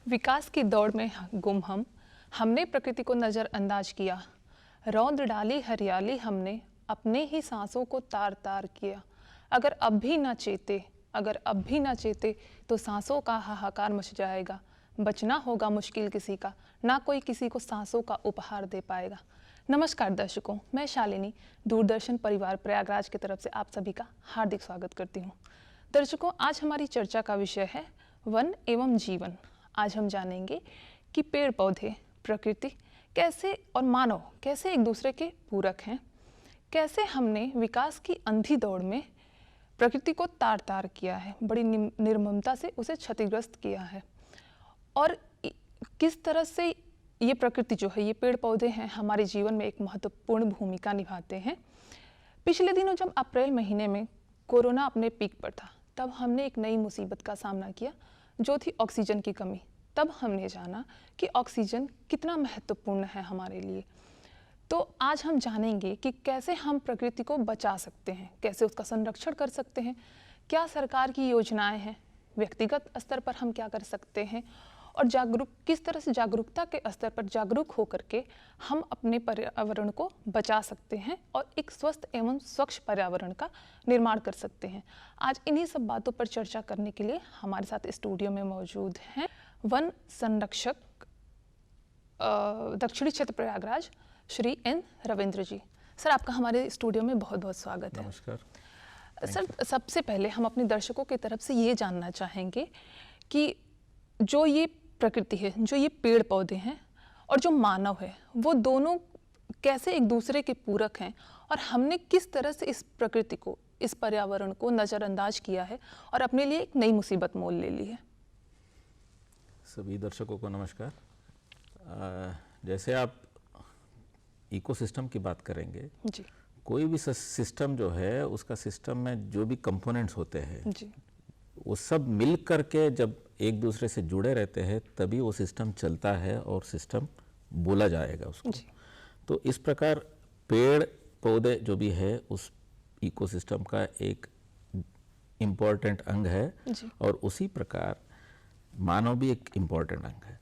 विकास की दौड़ में गुम हमने प्रकृति को नज़रअंदाज किया। रौंद डाली हरियाली हमने, अपने ही सांसों को तार तार किया। अगर अब भी ना चेते तो सांसों का हाहाकार मच जाएगा। बचना होगा मुश्किल किसी का, ना कोई किसी को सांसों का उपहार दे पाएगा। नमस्कार दर्शकों, मैं शालिनी दूरदर्शन परिवार प्रयागराज की तरफ से आप सभी का हार्दिक स्वागत करती हूँ। दर्शकों, आज हमारी चर्चा का विषय है वन एवं जीवन। आज हम जानेंगे कि पेड़ पौधे, प्रकृति कैसे और मानव कैसे एक दूसरे के पूरक हैं, कैसे हमने विकास की अंधी दौड़ में प्रकृति को तार तार किया है, बड़ी निर्ममता से उसे क्षतिग्रस्त किया है, और किस तरह से ये प्रकृति जो है, ये पेड़ पौधे हैं, हमारे जीवन में एक महत्वपूर्ण भूमिका निभाते हैं। पिछले दिनों जब अप्रैल महीने में कोरोना अपने पीक पर था, तब हमने एक नई मुसीबत का सामना किया जो थी ऑक्सीजन की कमी। तब हमने जाना कि ऑक्सीजन कितना महत्वपूर्ण है हमारे लिए। तो आज हम जानेंगे कि कैसे हम प्रकृति को बचा सकते हैं, कैसे उसका संरक्षण कर सकते हैं, क्या सरकार की योजनाएं हैं, व्यक्तिगत स्तर पर हम क्या कर सकते हैं, और किस तरह से जागरूकता के स्तर पर जागरूक होकर के हम अपने पर्यावरण को बचा सकते हैं और एक स्वस्थ एवं स्वच्छ पर्यावरण का निर्माण कर सकते हैं। आज इन्हीं सब बातों पर चर्चा करने के लिए हमारे साथ स्टूडियो में मौजूद हैं वन संरक्षक दक्षिणी क्षेत्र प्रयागराज श्री एन रविंद्र जी। सर, आपका हमारे स्टूडियो में बहुत बहुत स्वागत है। नमस्कार सर, सबसे पहले हम अपने दर्शकों की तरफ से ये जानना चाहेंगे कि जो ये प्रकृति है, जो ये पेड़ पौधे हैं और जो मानव है, वो दोनों कैसे एक दूसरे के पूरक हैं, और हमने किस तरह से इस प्रकृति को, इस पर्यावरण को नज़रअंदाज किया है और अपने लिए एक नई मुसीबत मोल ले ली है। सभी दर्शकों को नमस्कार। जैसे आप इकोसिस्टम की बात करेंगे जी कोई भी सिस्टम जो है, उसका सिस्टम में जो भी कंपोनेंट्स होते हैं जी वो सब मिल करके जब एक दूसरे से जुड़े रहते हैं तभी वो सिस्टम चलता है और सिस्टम बोला जाएगा उसको। तो इस प्रकार पेड़ पौधे जो भी है उस इकोसिस्टम का एक इम्पॉर्टेंट अंग है, और उसी प्रकार मानव भी एक इम्पॉर्टेंट अंग है।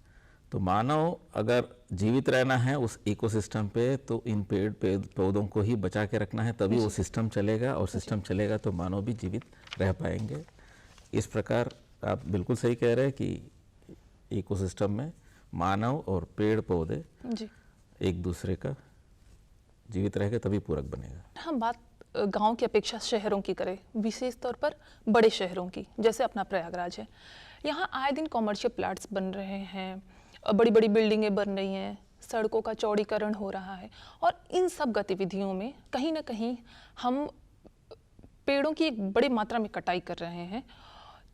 तो मानव अगर जीवित रहना है उस इकोसिस्टम पे, तो इन पेड़ पौधों को ही बचा के रखना है, तभी वो सिस्टम चलेगा, और सिस्टम चलेगा तो मानव भी जीवित रह पाएंगे। इस प्रकार आप बिल्कुल सही कह रहे हैं कि इकोसिस्टम में मानव और पेड़ पौधे एक दूसरे का जीवित रहेगा तभी पूरक बनेगा। हम बात गांव की अपेक्षा शहरों की करें, विशेष तौर पर बड़े शहरों की, जैसे अपना प्रयागराज है। यहाँ आए दिन कॉमर्शियल प्लाट्स बन रहे हैं, बड़ी बड़ी बिल्डिंगें बन रही हैं, सड़कों का चौड़ीकरण हो रहा है, और इन सब गतिविधियों में कहीं ना कहीं हम पेड़ों की एक बड़ी मात्रा में कटाई कर रहे हैं।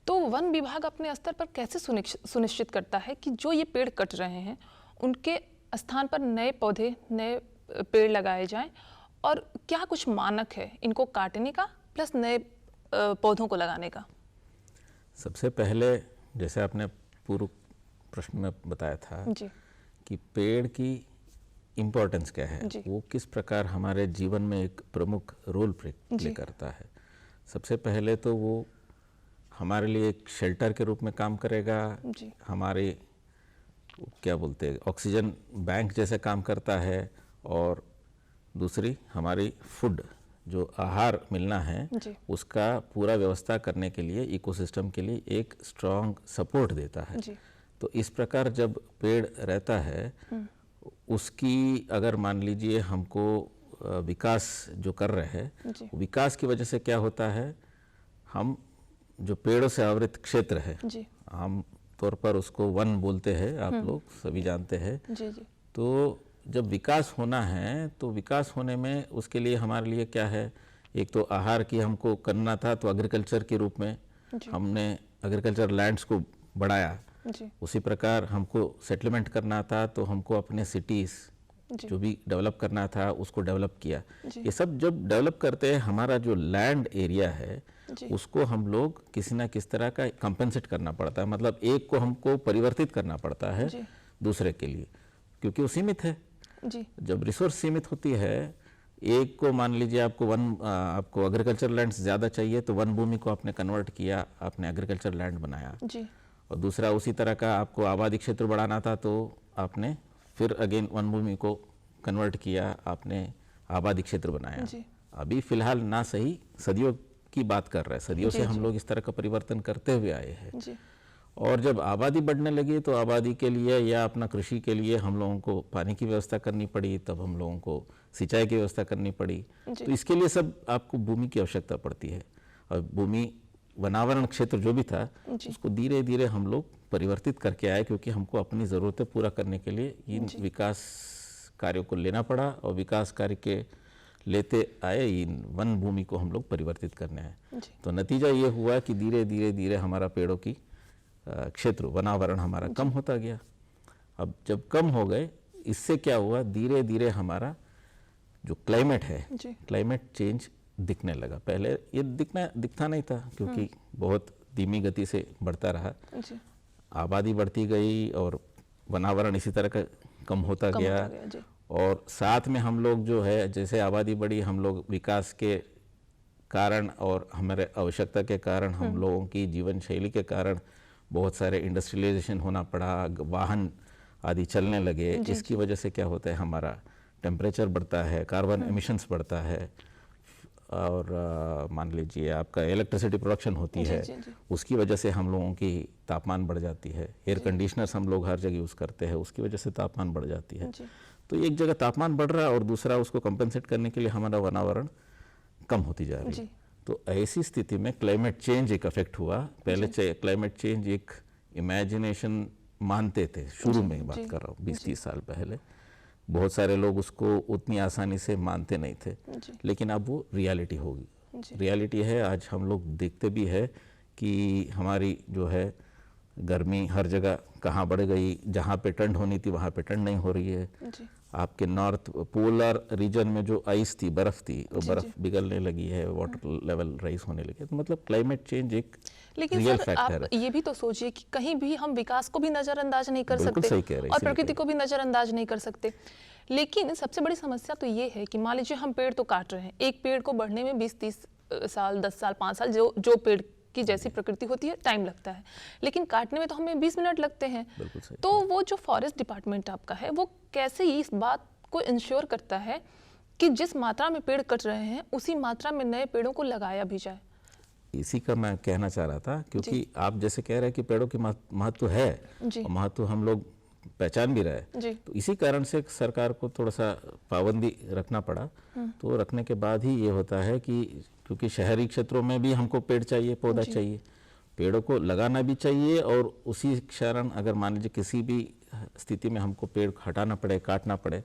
तो वन विभाग अपने स्तर पर कैसे सुनिश्चित करता है कि जो ये पेड़ कट रहे हैं उनके स्थान पर नए पौधे, नए पेड़ लगाए जाएं, और क्या कुछ मानक है इनको काटने का प्लस नए पौधों को लगाने का? सबसे पहले, जैसे आपने पूर्व प्रश्न में बताया था कि पेड़ की इम्पोर्टेंस क्या है, वो किस प्रकार हमारे जीवन में एक प्रमुख रोल प्ले करता है। सबसे पहले तो वो हमारे लिए एक शेल्टर के रूप में काम करेगा, हमारे क्या बोलते हैं ऑक्सीजन बैंक जैसे काम करता है, और दूसरी हमारी फूड, जो आहार मिलना है उसका पूरा व्यवस्था करने के लिए, इकोसिस्टम के लिए एक स्ट्रॉन्ग सपोर्ट देता है। तो इस प्रकार जब पेड़ रहता है, उसकी अगर मान लीजिए हमको विकास जो कर रहे हैं, विकास की वजह से क्या होता है, हम जो पेड़ों से आवृत क्षेत्र है, आम तौर पर उसको वन बोलते हैं, आप लोग सभी जानते हैं। तो जब विकास होना है, तो विकास होने में उसके लिए हमारे लिए क्या है, एक तो आहार की हमको करना था, तो एग्रीकल्चर के रूप में हमने एग्रीकल्चर लैंड्स को बढ़ाया। उसी प्रकार हमको सेटलमेंट करना था, तो हमको अपने सिटीज़ जो भी डेवलप करना था उसको डेवलप किया। ये सब जब डेवलप करते हैं, हमारा जो लैंड एरिया है उसको हम लोग किसी ना किस तरह का कंपेंसेट करना पड़ता है, मतलब एक को हमको परिवर्तित करना पड़ता है दूसरे के लिए, क्योंकि वो सीमित है। जब रिसोर्स सीमित होती है, एक को मान लीजिए आपको एग्रीकल्चर लैंड ज़्यादा चाहिए, तो वन भूमि को आपने कन्वर्ट किया, आपने एग्रीकल्चर लैंड बनाया, और दूसरा उसी तरह का आपको आबादी क्षेत्र बढ़ाना था तो आपने फिर अगेन वन भूमि को कन्वर्ट किया, आपने आबादी क्षेत्र बनाया। अभी फिलहाल ना सही सदियों की बात कर रहे हैं, सदियों से हम लोग इस तरह का परिवर्तन करते हुए आए हैं। और जब आबादी बढ़ने लगी तो आबादी के लिए या अपना कृषि के लिए हम लोगों को पानी की व्यवस्था करनी पड़ी, तब हम लोगों को सिंचाई की व्यवस्था करनी पड़ी। तो इसके लिए सब आपको भूमि की आवश्यकता पड़ती है। और भूमि वनावरण क्षेत्र जो भी था उसको धीरे धीरे हम लोग परिवर्तित करके आए, क्योंकि हमको अपनी ज़रूरतें पूरा करने के लिए इन विकास कार्यों को लेना पड़ा और विकास कार्य के लेते आए इन वन भूमि को हम लोग परिवर्तित करने आए। तो नतीजा ये हुआ कि धीरे धीरे धीरे हमारा पेड़ों की क्षेत्र वनावरण हमारा कम होता गया। अब जब कम हो गए, इससे क्या हुआ, धीरे धीरे हमारा जो क्लाइमेट है, क्लाइमेट चेंज दिखने लगा। पहले ये दिखता नहीं था, क्योंकि बहुत धीमी गति से बढ़ता रहा, आबादी बढ़ती गई और वनावरण इसी तरह का कम होता गया। और साथ में हम लोग जो है, जैसे आबादी बढ़ी, हम लोग विकास के कारण और हमारे आवश्यकता के कारण, हम लोगों की जीवन शैली के कारण बहुत सारे इंडस्ट्रियलाइजेशन होना पड़ा, वाहन आदि चलने लगे। इसकी वजह से क्या होता है, हमारा टेम्परेचर बढ़ता है, कार्बन एमिशंस बढ़ता है, और मान लीजिए आपका इलेक्ट्रिसिटी प्रोडक्शन होती है, उसकी वजह से हम लोगों की तापमान बढ़ जाती है। एयर कंडीशनर्स हम लोग हर जगह यूज़ करते हैं, उसकी वजह से तापमान बढ़ जाती है। तो एक जगह तापमान बढ़ रहा है और दूसरा उसको कंपनसेट करने के लिए हमारा वनावरण कम होती जा रही है। तो ऐसी स्थिति में क्लाइमेट चेंज एक अफेक्ट हुआ। पहले क्लाइमेट चेंज एक इमेजिनेशन मानते थे, शुरू में बात कर रहा हूँ 20-30 साल पहले, बहुत सारे लोग उसको उतनी आसानी से मानते नहीं थे, लेकिन अब वो रियलिटी होगी। रियलिटी है, आज हम लोग देखते भी है कि हमारी जो है गर्मी हर जगह कहाँ बढ़ गई, जहाँ पे ठंड होनी थी वहाँ पे ठंड नहीं हो रही है। आपके नॉर्थ पोलर रीजन में जो आइस थी, बर्फ थी, वो बर्फ पिघलने लगी है, वाटर लेवल राइज होने लगे। तो मतलब क्लाइमेट चेंज एक रियल फैक्टर है। ये भी तो सोचिए कि कहीं भी हम विकास को भी नजरअंदाज नहीं कर सकते सही कह रहे हैं, और प्रकृति को भी नजरअंदाज नहीं कर सकते। लेकिन सबसे बड़ी समस्या तो ये है कि मान लीजिए हम पेड़ तो काट रहे हैं, एक पेड़ को बढ़ने में 20-30 साल, 10 साल, 5 साल, जो पेड़ की जैसी प्रकृति होती है टाइम लगता है, लेकिन काटने में तो हमें 20 मिनट लगते हैं। तो वो जो फॉरेस्ट डिपार्टमेंट आपका है, वो कैसे इस बात को इंश्योर करता है कि जिस मात्रा में पेड़ कट रहे हैं उसी मात्रा में नए पेड़ों को लगाया भी जाए? इसी का मैं कहना चाह रहा था, क्योंकि आप जैसे कह रहे हैं कि पेड़ों की महत्व है और महत्व हम लोग पहचान भी रहे, तो इसी कारण से सरकार को थोड़ा सा पाबंदी रखना पड़ा। तो रखने के बाद ही ये होता है कि क्योंकि शहरी क्षेत्रों में भी हमको पेड़ चाहिए, पौधा चाहिए, पेड़ों को लगाना भी चाहिए, और उसी कारण अगर मान लीजिए किसी भी स्थिति में हमको पेड़ हटाना पड़े, काटना पड़े,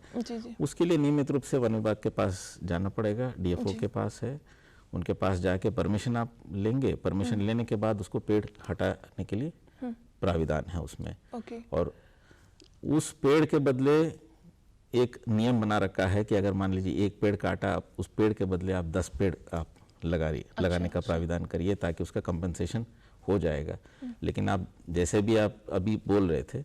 उसके लिए नियमित रूप से वन विभाग के पास जाना पड़ेगा, डीएफओ के पास है, उनके पास जाके परमिशन आप लेंगे। परमिशन लेने के बाद उसको पेड़ हटाने के लिए प्राविधान है उसमें। और उस पेड़ के बदले एक नियम बना रखा है कि अगर मान लीजिए एक पेड़ काटा, आप उस पेड़ के बदले आप 10 पेड़ आप लगाने का प्राविधान करिए, ताकि उसका कंपनसेशन हो जाएगा। लेकिन आप जैसे भी आप अभी बोल रहे थे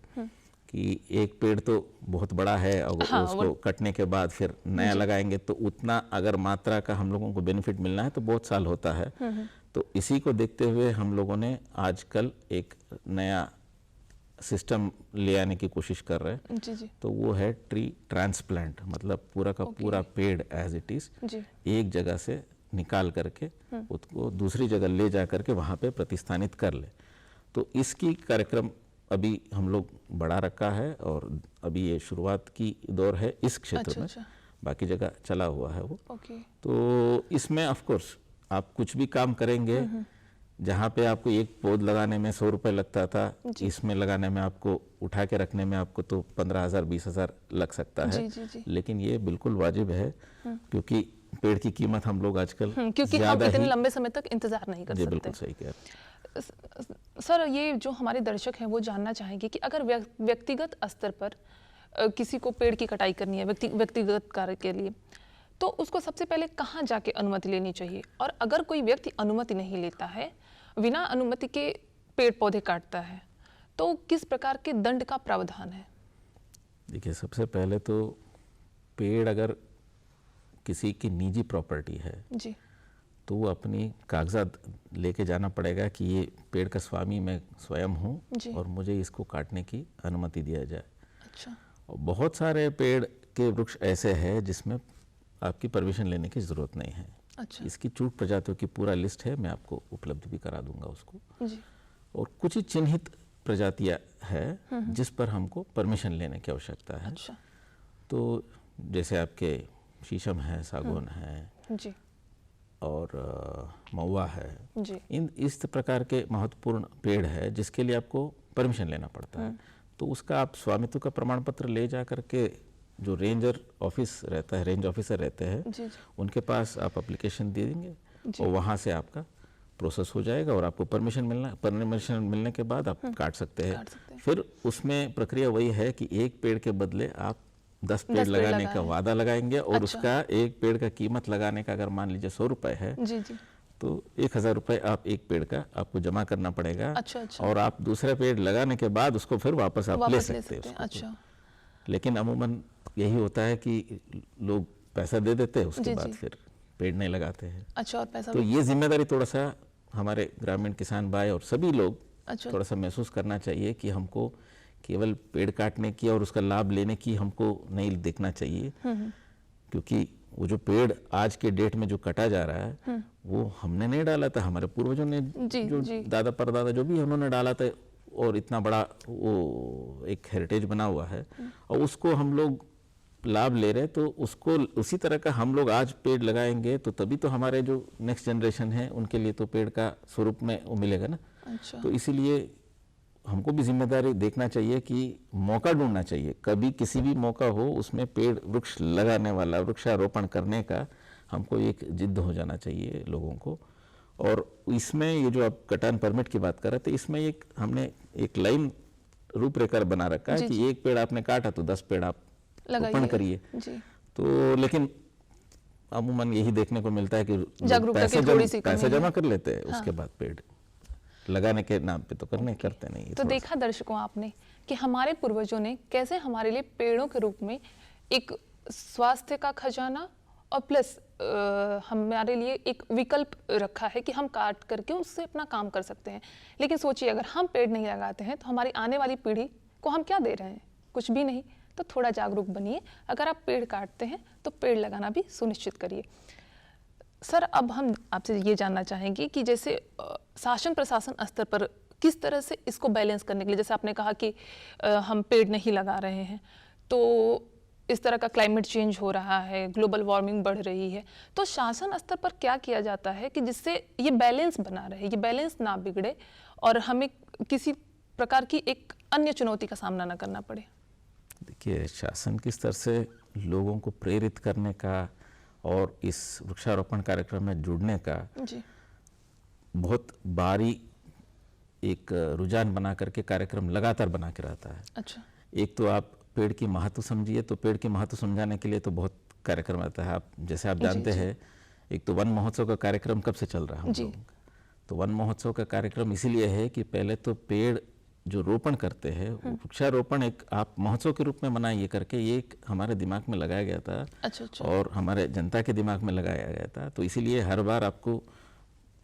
कि एक पेड़ तो बहुत बड़ा है और उसको कटने के बाद फिर नया लगाएंगे, तो उतना अगर मात्रा का हम लोगों को बेनिफिट मिलना है तो बहुत साल होता है। तो इसी को देखते हुए हम लोगों ने आजकल एक नया सिस्टम ले आने की कोशिश कर रहे हैं। तो वो है ट्री ट्रांसप्लांट, मतलब पूरा का पूरा पेड़ एज इट इज एक जगह से निकाल करके उसको दूसरी जगह ले जा करके वहाँ पे प्रतिस्थानित कर ले। तो इसकी कार्यक्रम अभी हम लोग बढ़ा रखा है और अभी ये शुरुआत की दौर है इस क्षेत्र में, बाकी जगह चला हुआ है वो। तो इसमें ऑफ कोर्स आप कुछ भी काम करेंगे, जहाँ पे आपको एक पौध लगाने में 100 रुपए लगता था, इसमें लगाने में आपको उठा के रखने में आपको तो 15,000 20,000 लग सकता है। लेकिन ये बिल्कुल वाजिब है, क्योंकि पेड़ की कीमत हम लोग आजकल क्योंकि हम इतने लंबे समय तक इंतजार नहीं कर सकते। बिल्कुल सही कह रहे हैं। सर, ये जो हमारे दर्शक हैं वो जानना चाहेंगे कि अगर व्यक्तिगत स्तर पर किसी को पेड़ की कटाई करनी है व्यक्तिगत कार्य के लिए, तो उसको सबसे पहले कहाँ जाके अनुमति लेनी चाहिए? और अगर कोई व्यक्ति अनुमति नहीं लेता है, बिना अनुमति के पेड़ पौधे काटता है, तो किस प्रकार के दंड का प्रावधान है? देखिए, सबसे पहले तो पेड़ अगर किसी की निजी प्रॉपर्टी है, तो वो अपनी कागजात लेके जाना पड़ेगा कि ये पेड़ का स्वामी मैं स्वयं हूँ और मुझे इसको काटने की अनुमति दिया जाए। अच्छा। और बहुत सारे पेड़ के वृक्ष ऐसे हैं जिसमें आपकी परमिशन लेने की ज़रूरत नहीं है। अच्छा। इसकी चूक प्रजातियों की पूरा लिस्ट है, मैं आपको उपलब्ध भी करा दूंगा उसको। जी। और कुछ ही चिन्हित प्रजातियां है जिस पर हमको परमिशन लेने की आवश्यकता है। अच्छा। तो जैसे आपके शीशम है, सागौन है जी। और महुआ है जी। इस प्रकार के महत्वपूर्ण पेड़ है जिसके लिए आपको परमिशन लेना पड़ता है। तो उसका आप स्वामित्व का प्रमाण पत्र ले जा करके जो रेंजर ऑफिस रहता है, रेंज ऑफिसर रहते हैं, उनके पास आप एप्लीकेशन दे देंगे और वहाँ से आपका प्रोसेस हो जाएगा और आपको परमिशन मिलने के बाद आप काट सकते हैं। फिर उसमें प्रक्रिया वही है कि एक पेड़ के बदले आप 10 पेड़ लगाने का वादा लगाएंगे और उसका एक पेड़ का कीमत लगाने का अगर मान लीजिए 100 रुपए है तो 1000 रुपए आप एक पेड़ का आपको जमा करना पड़ेगा। और आप दूसरा पेड़ लगाने के बाद उसको फिर वापस आप ले सकते हैं। अच्छा। लेकिन अमूमन यही होता है कि लोग पैसा दे देते हैं, उसके बाद फिर पेड़ नहीं लगाते हैं। अच्छा। और पैसा तो ये जिम्मेदारी थोड़ा सा हमारे ग्रामीण किसान भाई और सभी लोग थोड़ा सा महसूस करना चाहिए कि हमको केवल पेड़ काटने की और उसका लाभ लेने की हमको नहीं देखना चाहिए, क्योंकि वो जो पेड़ आज के डेट में जो कटा जा रहा है वो हमने नहीं डाला था, हमारे पूर्वजों ने जो दादा परदादा जो भी उन्होंने डाला था और इतना बड़ा वो एक हेरिटेज बना हुआ है और उसको हम लोग लाभ ले रहे, तो उसको उसी तरह का हम लोग आज पेड़ लगाएंगे तो तभी तो हमारे जो नेक्स्ट जनरेशन है उनके लिए तो पेड़ का स्वरूप में वो मिलेगा ना। अच्छा। तो इसीलिए हमको भी जिम्मेदारी देखना चाहिए कि मौका ढूंढना चाहिए, कभी किसी भी मौका हो उसमें पेड़ वृक्ष लगाने वाला, वृक्षारोपण करने का हमको एक जिद्द हो जाना चाहिए लोगों को। और इसमें ये जो आप कटान परमिट की बात कर रहे थे, इसमें एक हमने एक लाइन रूपरेखा बना रखा है कि एक पेड़ आपने काटा तो 10 पेड़ आप रोपण करिए। तो लेकिन अमूमन यही देखने को मिलता है कि पैसे जमा कर लेते हैं, उसके बाद पेड़ लगाने के नाम पे तो करते नहीं। तो देखा दर्शकों आपने कि हमारे पूर्वजों ने कैसे हमारे लिए पेड़ों के रूप में एक स्वास्थ्य का खजाना और प्लस हमारे लिए एक विकल्प रखा है कि हम काट करके उससे अपना काम कर सकते हैं। लेकिन सोचिए अगर हम पेड़ नहीं लगाते हैं तो हमारी आने वाली पीढ़ी को हम क्या दे रहे हैं? कुछ भी नहीं। तो थोड़ा जागरूक बनिए, अगर आप पेड़ काटते हैं तो पेड़ लगाना भी सुनिश्चित करिए। सर, अब हम आपसे ये जानना चाहेंगे कि जैसे शासन प्रशासन स्तर पर किस तरह से इसको बैलेंस करने के लिए, जैसे आपने कहा कि हम पेड़ नहीं लगा रहे हैं तो इस तरह का क्लाइमेट चेंज हो रहा है, ग्लोबल वार्मिंग बढ़ रही है, तो शासन स्तर पर क्या किया जाता है कि जिससे ये बैलेंस बना रहे, ये बैलेंस ना बिगड़े और हमें किसी प्रकार की एक अन्य चुनौती का सामना ना करना पड़े? देखिए, शासन के स्तर से लोगों को प्रेरित करने का और इस वृक्षारोपण कार्यक्रम में जुड़ने का बहुत बारी एक रुझान बना करके कार्यक्रम लगातार बना के रहता है। अच्छा। एक तो आप पेड़ की महत्व समझिए, तो पेड़ की महत्व समझाने के लिए तो बहुत कार्यक्रम आता है। आप जैसे आप जानते हैं, एक तो वन महोत्सव का कार्यक्रम कब से चल रहा है हम लोग, तो वन महोत्सव का कार्यक्रम इसीलिए है कि पहले तो पेड़ जो रोपण करते हैं, वृक्षारोपण एक आप महोत्सव के रूप में मनाइए करके ये एक हमारे दिमाग में लगाया गया था। अच्छा। और हमारे जनता के दिमाग में लगाया गया था। तो इसीलिए हर बार आपको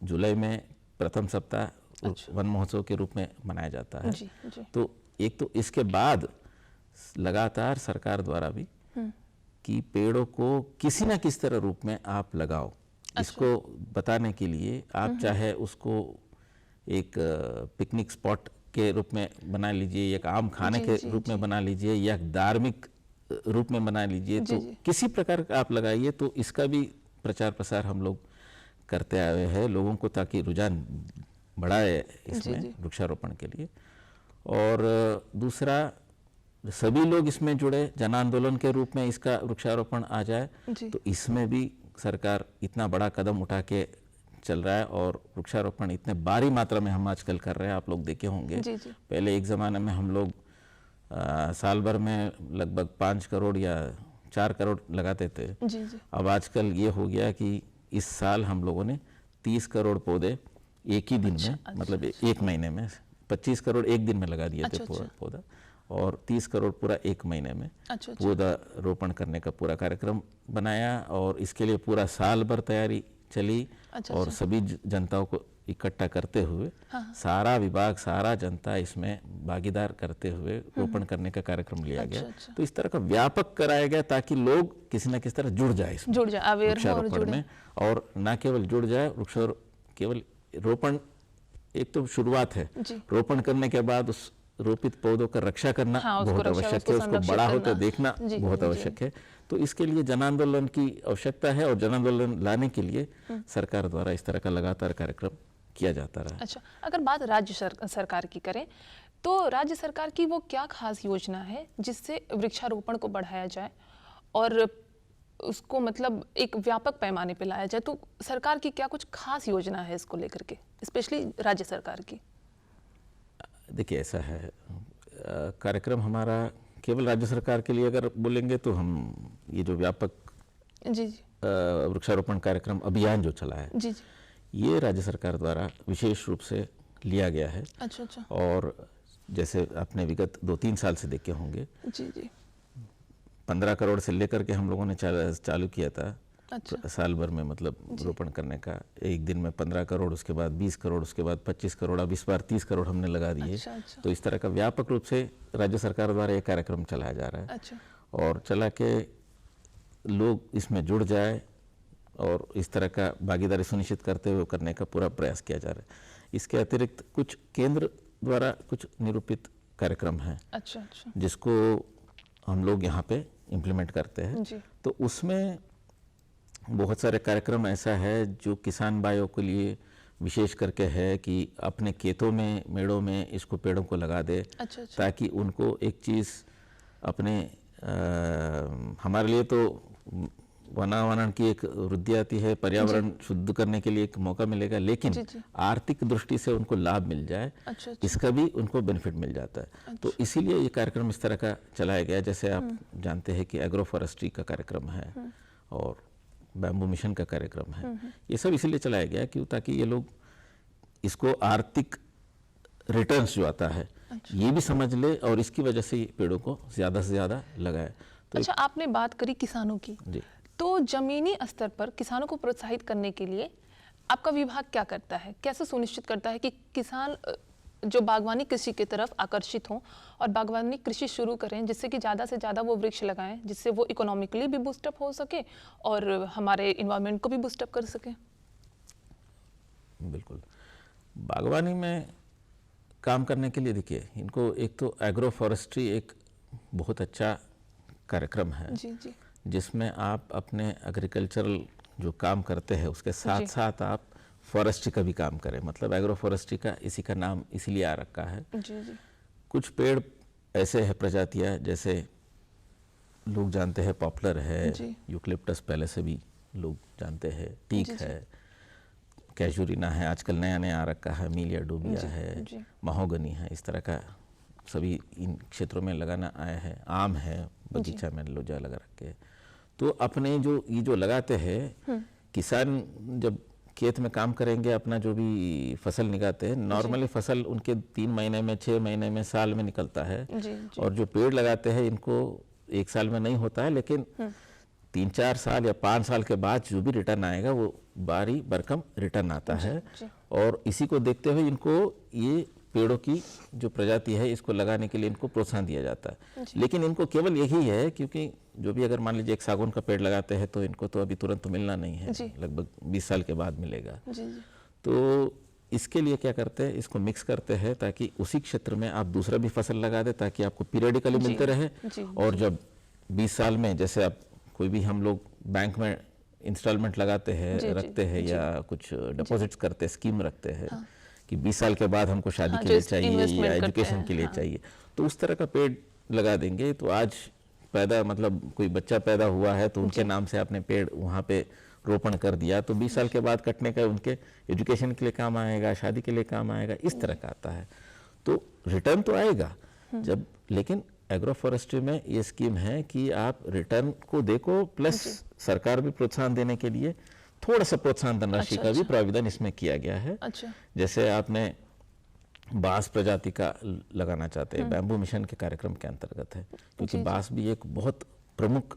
जुलाई में प्रथम सप्ताह वन महोत्सव के रूप में मनाया जाता है। तो एक तो इसके बाद लगातार सरकार द्वारा भी कि पेड़ों को किसी न किसी तरह रूप में आप लगाओ, इसको बताने के लिए आप चाहे उसको एक पिकनिक स्पॉट के रूप में बना लीजिए, एक आम खाने के रूप में बना लीजिए, या धार्मिक रूप में बना लीजिए, तो किसी प्रकार का आप लगाइए। तो इसका भी प्रचार प्रसार हम लोग करते आए हैं लोगों को, ताकि रुझान बढ़ाए इसमें वृक्षारोपण के लिए। और दूसरा, सभी लोग इसमें जुड़े, जन आंदोलन के रूप में इसका वृक्षारोपण आ जाए, तो इसमें भी सरकार इतना बड़ा कदम उठा के चल रहा है। और वृक्षारोपण इतने भारी मात्रा में हम आजकल कर रहे हैं, आप लोग देखे होंगे। पहले एक ज़माने में हम लोग साल भर में लगभग 5 करोड़ या 4 करोड़ लगाते थे। अब आजकल ये हो गया कि इस साल हम लोगों ने 30 करोड़ पौधे एक ही दिन में, मतलब एक महीने में 25 करोड़ एक दिन में लगा दिए थे पूरा पौधा, और 30 करोड़ पूरा एक महीने में पौधा रोपण करने का पूरा कार्यक्रम बनाया। और इसके लिए पूरा साल भर तैयारी चली और सभी जनताओं को इकट्ठा करते हुए सारा विभाग, सारा जनता इसमें भागीदार करते हुए रोपण करने का कार्यक्रम लिया गया। तो इस तरह का व्यापक कराया गया ताकि लोग किसी न किसी तरह जुड़ जाए वृक्षारोपण में, और न केवल जुड़ जाए केवल रोपण एक तो शुरुआत है, रोपण करने के बाद उस रोपित पौधों का रक्षा करना बहुत आवश्यक है, उसको बड़ा होते देखना बहुत आवश्यक है। तो इसके लिए जन आंदोलन की आवश्यकता है, और जन आंदोलन लाने के लिए सरकार द्वारा इस तरह का लगातार कार्यक्रम किया जाता रहा। अच्छा, अगर बात राज्य सरकार की करें तो राज्य सरकार की वो क्या खास योजना है जिससे वृक्षारोपण को बढ़ाया जाए और उसको मतलब एक व्यापक पैमाने पे लाया जाए? तो सरकार की क्या कुछ खास योजना है इसको लेकर के, स्पेशली राज्य सरकार की? देखिए, ऐसा है, कार्यक्रम हमारा केवल राज्य सरकार के लिए अगर बोलेंगे तो हम ये जो व्यापक वृक्षारोपण कार्यक्रम अभियान जो चला है, ये राज्य सरकार द्वारा विशेष रूप से लिया गया है। अच्छा। और जैसे आपने विगत 2-3 साल से देखे होंगे, 15 करोड़ से लेकर के हम लोगों ने चालू किया था। साल भर में मतलब रोपण करने का, एक दिन में 15 करोड़, उसके बाद 20 करोड़, उसके बाद 25 करोड़, अब इस बार 30 करोड़ हमने लगा दिए। तो इस तरह का व्यापक रूप से राज्य सरकार द्वारा ये कार्यक्रम चलाया जा रहा है। और चला के लोग इसमें जुड़ जाए और इस तरह का भागीदारी सुनिश्चित करते हुए करने का पूरा प्रयास किया जा रहा है। इसके अतिरिक्त कुछ केंद्र द्वारा कुछ निरूपित कार्यक्रम हैं, जिसको हम लोग यहाँ पे इम्प्लीमेंट करते हैं। तो उसमें बहुत सारे कार्यक्रम ऐसा है जो किसान भाइयों के लिए विशेष करके है कि अपने खेतों में, मेड़ों में इसको पेड़ों को लगा दे, ताकि उनको एक चीज़ अपने हमारे लिए तो वनावरण की एक वृद्धि आती है, पर्यावरण शुद्ध करने के लिए एक मौका मिलेगा, लेकिन आर्थिक दृष्टि से उनको लाभ मिल जाए, इसका भी उनको बेनिफिट मिल जाता है। तो इसीलिए ये कार्यक्रम इस तरह का चलाया गया। जैसे आप जानते हैं कि एग्रो फॉरेस्ट्री का कार्यक्रम है और बैम्बू मिशन का कार्यक्रम है, ये सब इसीलिए चलाया गया कि ताकि ये लोग इसको आर्थिक रिटर्न्स जो आता है ये भी समझ ले और इसकी वजह से पेड़ों को ज़्यादा से ज़्यादा लगाए। तो अच्छा, आपने बात करी किसानों की, तो जमीनी स्तर पर किसानों को प्रोत्साहित करने के लिए आपका विभाग क्या करता है? कैसे सुनिश्चित करता है कि किसान जो बागवानी कृषि की तरफ आकर्षित हों और बागवानी कृषि शुरू करें, जिससे कि ज़्यादा से ज़्यादा वो वृक्ष लगाएं, जिससे वो इकोनॉमिकली भी बूस्टअप हो सके और हमारे इन्वायरमेंट को भी बूस्टअप कर सके? बिल्कुल, बागवानी में काम करने के लिए देखिए, इनको एक तो एग्रो फॉरेस्ट्री एक बहुत अच्छा कार्यक्रम है, जिसमें आप अपने एग्रीकल्चरल जो काम करते हैं उसके साथ साथ आप फॉरेस्ट्री का भी काम करें। मतलब एग्रो फॉरेस्ट्री का इसी का नाम इसीलिए आ रखा है। कुछ पेड़ ऐसे है, प्रजातियां, जैसे लोग जानते हैं पॉपुलर है, यूकलिप्टस पहले से भी लोग जानते हैं, टीक है, कैजुरिना है, आजकल नया नया आ रखा है, मीलिया डूबिया है, महोगनी है, इस तरह का सभी इन क्षेत्रों में लगाना आया है। आम है, बगीचा में लोजा लगा रखे। तो अपने जो ये जो लगाते हैं, किसान जब खेत में काम करेंगे, अपना जो भी फसल निकालते हैं, नॉर्मली फसल उनके 3 महीने में, 6 महीने में, साल में निकलता है। और जो पेड़ लगाते हैं इनको 1 साल में नहीं होता है, लेकिन 3-4 साल या 5 साल के बाद जो भी रिटर्न आएगा वो बारी बरकम रिटर्न आता है। और इसी को देखते हुए इनको ये पेड़ों की जो प्रजाति है इसको लगाने के लिए इनको प्रोत्साहन दिया जाता है। लेकिन इनको केवल यही है, क्योंकि जो भी अगर मान लीजिए एक सागौन का पेड़ लगाते हैं तो इनको तो अभी तुरंत तो मिलना नहीं है, लगभग 20 साल के बाद मिलेगा। तो इसके लिए क्या करते हैं, इसको मिक्स करते हैं ताकि उसी क्षेत्र में आप दूसरा भी फसल लगा दे, ताकि आपको पीरियडिकली मिलते रहे। और जब 20 साल में, जैसे आप कोई भी हम लोग बैंक में इंस्टॉलमेंट लगाते हैं, रखते हैं, या कुछ डिपॉजिट्स करते हैं, स्कीम रखते हैं कि 20 साल के बाद हमको शादी के लिए चाहिए या एजुकेशन के लिए चाहिए, तो उस तरह का पेड़ लगा देंगे। तो आज पैदा मतलब कोई बच्चा पैदा हुआ है तो उनके नाम से आपने पेड़ वहाँ पे रोपण कर दिया, तो 20 साल के बाद कटने का उनके एजुकेशन के लिए काम आएगा, शादी के लिए काम आएगा, इस तरह का आता है। तो रिटर्न तो आएगा जब, लेकिन एग्रो फॉरेस्ट्री में ये स्कीम है कि आप रिटर्न को देखो, प्लस सरकार भी प्रोत्साहन देने के लिए थोड़ा सा प्रोत्साहन धनराशि का भी प्रावधान इसमें किया गया है। जैसे आपने बांस प्रजाति का लगाना चाहते हैं, बैम्बू मिशन के कार्यक्रम के अंतर्गत है, क्योंकि बांस भी एक बहुत प्रमुख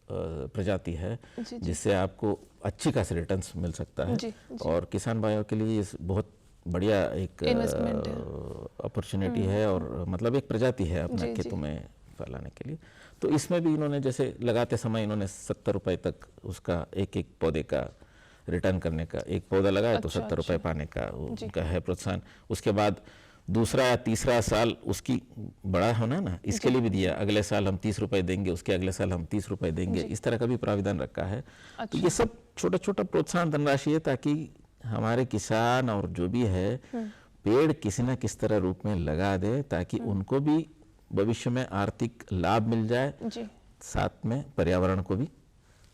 प्रजाति है जिससे आपको अच्छी खासी रिटर्न्स मिल सकता है। और किसान भाइयों के लिए ये बहुत बढ़िया एक अपॉर्चुनिटी है और मतलब एक प्रजाति है अपना खेतों में फैलाने के लिए। तो इसमें भी इन्होंने जैसे लगाते समय इन्होंने 70 रुपए तक उसका एक पौधे का रिटर्न करने का, एक पौधा लगाया तो 70 रुपए पाने का उनका है प्रोत्साहन। उसके बाद दूसरा या तीसरा साल उसकी बड़ा होना ना, इसके लिए भी दिया, अगले साल हम 30 रुपए देंगे, उसके अगले साल हम 30 रुपए देंगे, इस तरह का भी प्राविधान रखा है। तो ये सब छोटा छोटा प्रोत्साहन धनराशि है ताकि हमारे किसान और जो भी है पेड़ किसी न किस तरह रूप में लगा दे ताकि उनको भी भविष्य में आर्थिक लाभ मिल जाए, साथ में पर्यावरण को भी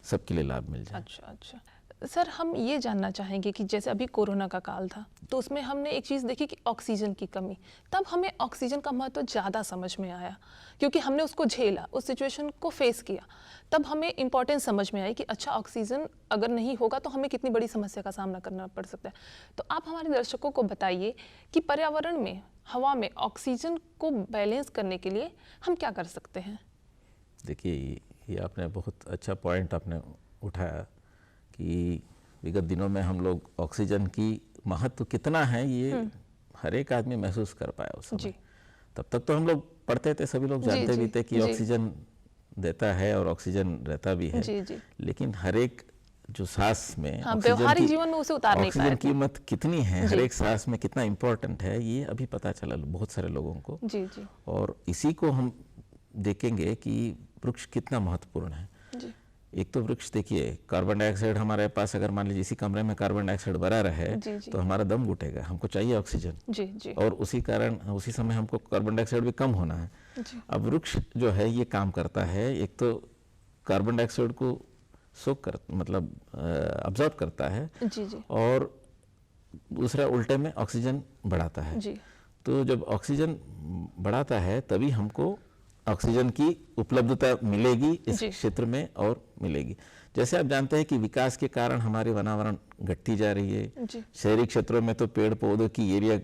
सबके लिए लाभ मिल जाए। अच्छा सर, हम ये जानना चाहेंगे कि जैसे अभी कोरोना का काल था तो उसमें हमने एक चीज़ देखी कि ऑक्सीजन की कमी, तब हमें ऑक्सीजन का महत्व ज़्यादा समझ में आया क्योंकि हमने उसको झेला, उस सिचुएशन को फेस किया। तब हमें इम्पोर्टेंस समझ में आई कि अच्छा ऑक्सीजन अगर नहीं होगा तो हमें कितनी बड़ी समस्या का सामना करना पड़ सकता है। तो आप हमारे दर्शकों को बताइए कि पर्यावरण में, हवा में ऑक्सीजन को बैलेंस करने के लिए हम क्या कर सकते हैं। देखिए, ये आपने बहुत अच्छा पॉइंट आपने उठाया कि विगत दिनों में हम लोग ऑक्सीजन की महत्व कितना है ये हर एक आदमी महसूस कर पाया उस समय। तब तक तो हम लोग पढ़ते थे, सभी लोग जानते भी थे कि ऑक्सीजन देता है और ऑक्सीजन रहता भी है, लेकिन हर एक जो सांस में व्यवहारिक जीवन में उसे उतारने ऑक्सीजन की कीमत कितनी है, हर एक सांस में कितना इम्पोर्टेंट है, ये अभी पता चला बहुत सारे लोगों को। और इसी को हम देखेंगे कि वृक्ष कितना महत्वपूर्ण है। एक तो वृक्ष देखिए, कार्बन डाइऑक्साइड हमारे पास, अगर मान लीजिए इसी कमरे में कार्बन डाइऑक्साइड भरा रहे तो हमारा दम घुटेगा, हमको चाहिए ऑक्सीजन। और उसी कारण उसी समय हमको कार्बन डाइऑक्साइड भी कम होना है। अब वृक्ष जो है ये काम करता है, एक तो कार्बन डाइऑक्साइड को सोख कर मतलब अब्जॉर्ब करता है और दूसरा उल्टे में ऑक्सीजन बढ़ाता है। तो जब ऑक्सीजन बढ़ाता है तभी हमको ऑक्सीजन की उपलब्धता मिलेगी इस क्षेत्र में और मिलेगी। जैसे आप जानते हैं कि विकास के कारण हमारी वनावरण घटती जा रही है, शहरी क्षेत्रों में तो पेड़ पौधों की एरिया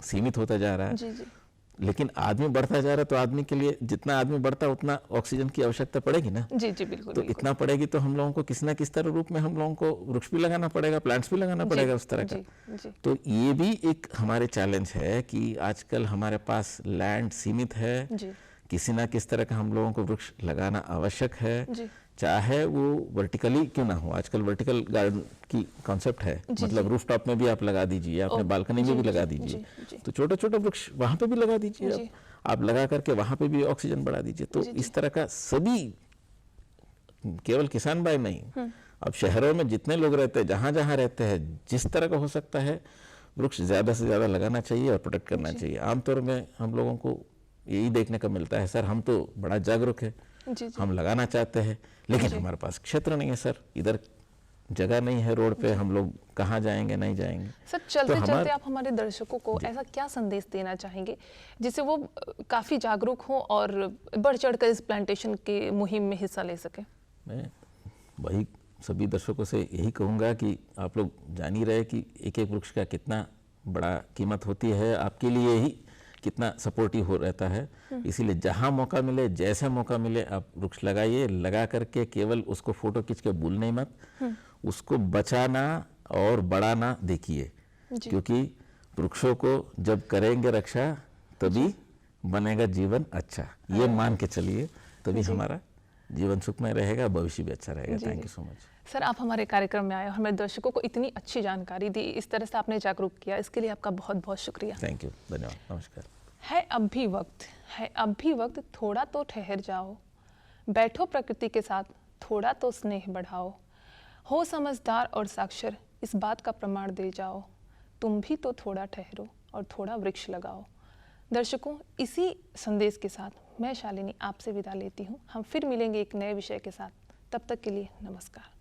सीमित होता जा रहा है, लेकिन आदमी बढ़ता जा रहा है तो आदमी के लिए जितना आदमी बढ़ता उतना ऑक्सीजन की आवश्यकता पड़ेगी ना। बिल्कुल। तो इतना पड़ेगी तो हम लोगों को किसी न किस तरह रूप में हम लोगों को वृक्ष भी लगाना पड़ेगा, प्लांट्स भी लगाना पड़ेगा उस तरह का। तो ये भी एक हमारे चैलेंज है कि आजकल हमारे पास लैंड सीमित है, किसी ना किस तरह का हम लोगों को वृक्ष लगाना आवश्यक है, चाहे वो वर्टिकली क्यों ना हो। आजकल वर्टिकल गार्डन की कॉन्सेप्ट है, मतलब रूफटॉप में भी आप लगा दीजिए, आपने बालकनी में भी लगा दीजिए, तो छोटे छोटे वृक्ष वहां पे भी लगा दीजिए, आप लगा करके वहां पे भी ऑक्सीजन बढ़ा दीजिए। तो इस तरह का सभी, केवल किसान भाई नहीं, अब शहरों में जितने लोग रहते हैं, जहां जहां रहते हैं, जिस तरह का हो सकता है वृक्ष ज्यादा से ज्यादा लगाना चाहिए और प्रोटेक्ट करना चाहिए। आमतौर में हम लोगों को यही देखने का मिलता है, सर हम तो बड़ा जागरूक है, हम लगाना चाहते हैं लेकिन हमारे पास क्षेत्र नहीं है, सर इधर जगह नहीं है, रोड पे हम लोग कहाँ जाएंगे, नहीं जाएंगे। सर चलते चलते आप हमारे दर्शकों को ऐसा क्या संदेश देना चाहेंगे जिससे वो काफी जागरूक हो और बढ़ चढ़कर इस प्लांटेशन के मुहिम में हिस्सा ले सके। मैं वही सभी दर्शकों से यही कहूँगा कि आप लोग जान ही रहे कि एक एक वृक्ष का कितना बड़ा कीमत होती है, आपके लिए ही कितना सपोर्टिव हो रहता है। इसीलिए जहां मौका मिले, जैसे मौका मिले, आप वृक्ष लगाइए, लगा करके केवल उसको फोटो खींच के भूलने मत, उसको बचाना और बढ़ाना देखिए, क्योंकि वृक्षों को जब करेंगे रक्षा तभी बनेगा जीवन अच्छा, ये मान के चलिए, तभी हमारा जीवन सुखमय रहेगा, भविष्य भी अच्छा रहेगा। Thank you so much sir, आप हमारे कार्यक्रम में आए और हमारे दर्शकों को इतनी अच्छी जानकारी दी, इस तरह से आपने जागरूक किया, इसके लिए आपका बहुत बहुत शुक्रिया। थैंक यू, धन्यवाद, नमस्कार। है अब भी वक्त, थोड़ा तो ठहर जाओ, बैठो प्रकृति के साथ, थोड़ा तो स्नेह बढ़ाओ, हो समझदार और साक्षर, इस बात का प्रमाण दे जाओ, तुम भी तो थोड़ा ठहरो और थोड़ा वृक्ष लगाओ। दर्शकों, इसी संदेश के साथ मैं शालिनी आपसे विदा लेती हूँ। हम फिर मिलेंगे एक नए विषय के साथ, तब तक के लिए नमस्कार।